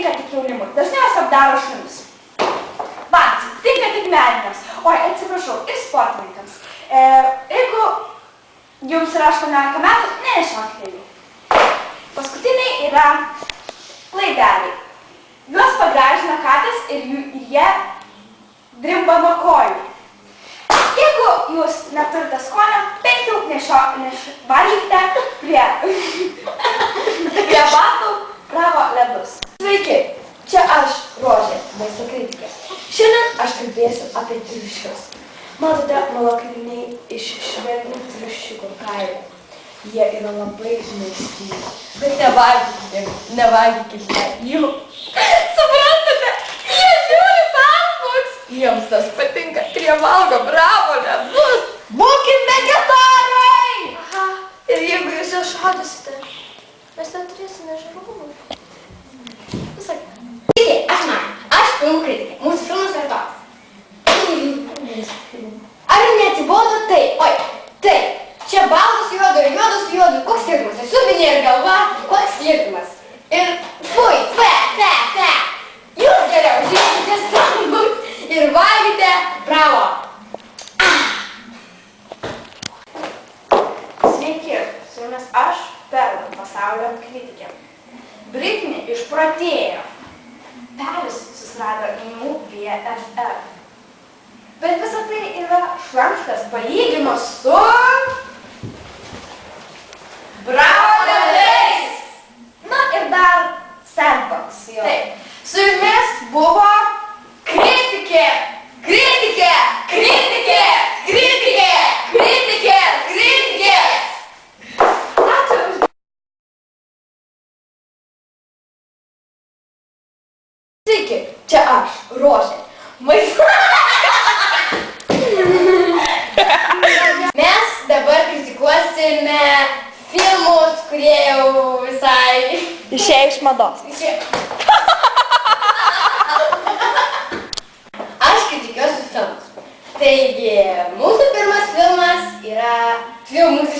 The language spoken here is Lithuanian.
tinka tik jaunimui, dažniausiai apdaro šunis. Vansi, tinka tik meniniams, oi, atsiprašau, ir sportininkams. Jeigu jums yra 18 metų, nenešiokite jų. Paskutiniai yra laideliai. Juos pagražina katės ir jie drimba nuo kojų. Jeigu jūs neturite skonio, bent jau varžykite prie batų Bravo ledus. Sveiki, čia aš, Rožė, maisto kritikė. Šiandien aš kalbėsiu apie triušius. Matote mano kailiniai iš švelnių triušiukų kailio. Jie yra labai maistingi. Bet nevalgykite jų. Suprantate, jie žiūri Facebook. Jiems tas patinka ir jie valgo Bravo ledus. Būkim vegetarai! Aha, ir jeigu jūs jau šaudysite, mes neturėsime žalumų. Visą kitą. Sveiki, aš filmų kritikė. Mūsų filmas yra toks. Ar neatsibodo tai? Oi, tai. Čia baltas su juodu ir juodas su juodu. Koks skirtumas? Ir subinė ir galva. Koks skirtumas? Ir fui, fe. Jūs geriau žiūrėkite stambus ir valgykite Bravo. Sveiki, su jumis aš, Perla, pasaulio kritikė. Britney išprotėjo. Peris susirado imų BFF. Bet visa tai yra šlamštas palyginimas su Bravo ledais. Na ir dar sandbox. Taip. Su jumis buvo kritikė. Sveiki, čia aš, Rožė. Mes dabar kritikuosime filmus, kurie jau visai išėjo iš mados. Aš kritikuosiu filmus. Taigi, mūsų pirmas filmas yra filmus